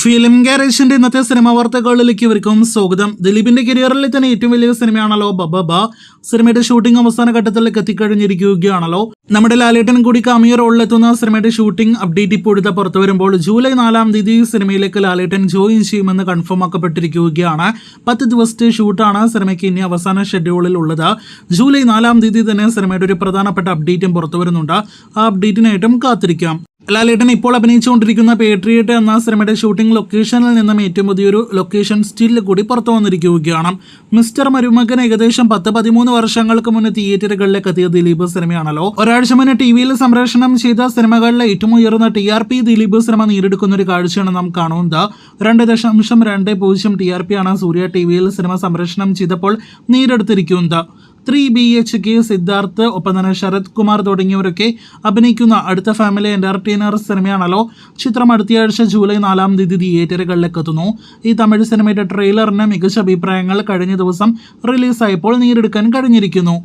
Film ഗാരേജിന്റെ ഇന്നത്തെ cinema വാർത്തകളിലേക്ക് ഇവർക്കും സ്വാഗതം. ദിലീപിന്റെ കരിയറിലെ തന്നെ ഏറ്റവും വലിയ സിനിമയാണല്ലോ ബബബ. സിനിമയുടെ ഷൂട്ടിംഗ് അവസാന ഘട്ടത്തിലേക്ക് എത്തിക്കഴിഞ്ഞിരിക്കുകയാണല്ലോ. നമ്മുടെ ലാലേട്ടൻ കൂടി കാമിയോ റോളിലെത്തുന്ന സിനിമയുടെ ഷൂട്ടിംഗ് അപ്ഡേറ്റ് ഇപ്പോഴത്തെ പുറത്തു വരുമ്പോൾ ജൂലൈ 4 തീയതി സിനിമയിലേക്ക് ലാലേട്ടൻ ജോയിൻ ചെയ്യുമെന്ന് കൺഫേം ആക്കപ്പെട്ടിരിക്കുകയാണ്. 10 ദിവസത്തെ ഷൂട്ടാണ് സിനിമയ്ക്ക് ഇനി അവസാന ഷെഡ്യൂളിൽ ഉള്ളത്. ജൂലൈ 4 തീയതി തന്നെ സിനിമയുടെ ഒരു പ്രധാനപ്പെട്ട അപ്ഡേറ്റും പുറത്തു വരുന്നുണ്ട്. ആ അപ്ഡേറ്റിനായിട്ടും കാത്തിരിക്കാം. ലാലേട്ടൻ ഇപ്പോൾ അഭിനയിച്ചുകൊണ്ടിരിക്കുന്ന പേട്രിയറ്റ് എന്ന സിനിമയുടെ ഷൂട്ടിംഗ് ലൊക്കേഷനിൽ നിന്നും ഏറ്റവും പുതിയൊരു ലൊക്കേഷൻ സ്റ്റിൽ കൂടി പുറത്തു വന്നിരിക്കുകയാണ്. മിസ്റ്റർ മരുമകൻ ഏകദേശം 10-13 വർഷങ്ങൾക്ക് മുന്നേ തിയേറ്ററുകളിലേക്ക് എത്തിയ ദിലീപ് സിനിമയാണല്ലോ. ഒരാഴ്ച മുന്നേ ടിവിയിൽ സംപ്രേഷണം ചെയ്ത സിനിമകളിലെ ഏറ്റവും ഉയർന്ന TRP ദിലീപ് സിനിമ നേടിയെടുക്കുന്ന ഒരു കാഴ്ചയാണ് നാം കാണുന്നത്. 2.20 TRP ആണ് സൂര്യ ടിവിയിൽ സിനിമ സംപ്രേഷണം ചെയ്തപ്പോൾ നേടിയെടുത്തിരിക്കുന്നത്. 3 BHK സിദ്ധാർത്ഥ്, ഒപ്പം തന്നെ ശരത് കുമാർ തുടങ്ങിയവരൊക്കെ അഭിനയിക്കുന്ന അടുത്ത ഫാമിലി എന്റർടൈനർ സിനിമയാണല്ലോ. ചിത്രം അടുത്തയാഴ്ച ജൂലൈ 4 തീയതി തിയേറ്ററുകളിലേക്ക് എത്തുന്നു. ഈ തമിഴ് സിനിമയുടെ ട്രെയിലറിന് മികച്ച അഭിപ്രായങ്ങൾ കഴിഞ്ഞ ദിവസം റിലീസായപ്പോൾ നേടിയെടുക്കാൻ കഴിഞ്ഞിരിക്കുന്നു.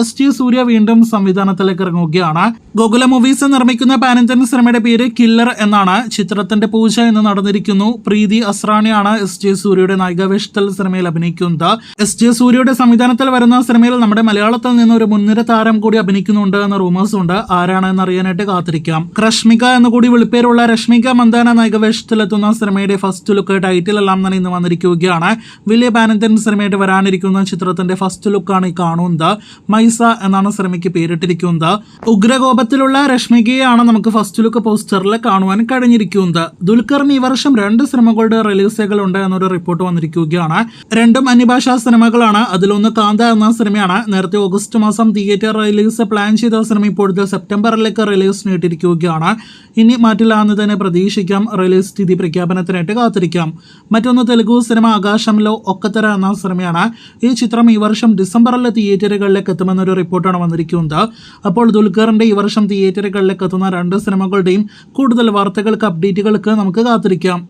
ST സൂര്യ വീണ്ടും സംവിധാനത്തിലേക്ക് ഇറങ്ങുകയാണ്. ഗോകുല മൂവീസ് നിർമ്മിക്കുന്ന പാൻ-ഇന്ത്യൻ സിനിമയുടെ പേര് കില്ലർ എന്നാണ്. ചിത്രത്തിന്റെ പൂജ എന്ന് നടന്നിരിക്കുന്നു. പ്രീതി അസ്രാണിയാണ് ST സൂര്യയുടെ നായികാവേഷത്തിൽ സിനിമയിൽ അഭിനയിക്കുന്നത്. ST സൂര്യയുടെ സംവിധാനത്തിൽ വരുന്ന സിനിമയിൽ നമ്മുടെ മലയാളത്തിൽ നിന്ന് ഒരു മുൻനിര താരം കൂടി അഭിനയിക്കുന്നുണ്ട് എന്ന റൂമേഴ്സ് ഉണ്ട്. ആരാണെന്ന് അറിയാനായിട്ട് കാത്തിരിക്കാം. രശ്മിക എന്ന് കൂടി വിളിപ്പേരുള്ള രശ്മിക മന്ദാന നായികവേഷത്തിലെത്തുന്ന സിനിമയുടെ ഫസ്റ്റ് ലുക്ക് ടൈറ്റിൽ എല്ലാം തന്നെ ഇന്ന് വന്നിരിക്കുകയാണ്. വലിയ പാൻ-ഇന്ത്യൻ സിനിമയായിട്ട് വരാനിരിക്കുന്ന ചിത്രത്തിന്റെ ഫസ്റ്റ് ലുക്കാണ് ഈ കാണുന്നത്. മൈസ എന്നാണ് സിനിമയ്ക്ക് പേരിട്ടിരിക്കുന്നത്. ഉഗ്രകോപത്തിലുള്ള രശ്മികയാണ് നമുക്ക് ഫസ്റ്റ് ലുക്ക് പോസ്റ്ററിൽ കാണുവാൻ കഴിഞ്ഞിരിക്കുന്നത്. ദുൽഖറിന് ഈ വർഷം 2 സിനിമകളുടെ റിലീസുകളുണ്ട് എന്നൊരു റിപ്പോർട്ട് വന്നിരിക്കുകയാണ്. രണ്ടും അന്യഭാഷാ സിനിമകളാണ്. അതിലൊന്ന് കാന്ത എന്ന സിനിമയാണ്. നേരത്തെ ഓഗസ്റ്റ് മാസം തിയേറ്റർ റിലീസ് പ്ലാൻ ചെയ്ത സിനിമ ഇപ്പോഴത്തെ സെപ്റ്റംബറിലേക്ക് റിലീസ് നീട്ടിയിരിക്കുകയാണ്. ഇനി മാറ്റില്ലാന്ന് തന്നെ പ്രതീക്ഷിക്കാം. റിലീസ് തീയതി പ്രഖ്യാപനത്തിനായിട്ട് കാത്തിരിക്കാം. മറ്റൊന്ന് തെലുഗു സിനിമ ആകാശംലോ ഒക്കത്തര എന്ന സിനിമയാണ്. ഈ ചിത്രം ഈ വർഷം ഡിസംബറിൽ തിയേറ്ററുകളിലേക്ക് എത്തുമെന്നൊരു റിപ്പോർട്ടാണ് വന്നിരിക്കുന്നത്. അപ്പോൾ ദുൽഖറിന്റെ ഈ വർഷം തിയേറ്ററുകളിലേക്ക് എത്തുന്ന 2 സിനിമകളുടെയും കൂടുതൽ വാർത്തകൾക്ക് അപ്ഡേറ്റുകൾക്ക് നമുക്ക് കാത്തിരിക്കാം.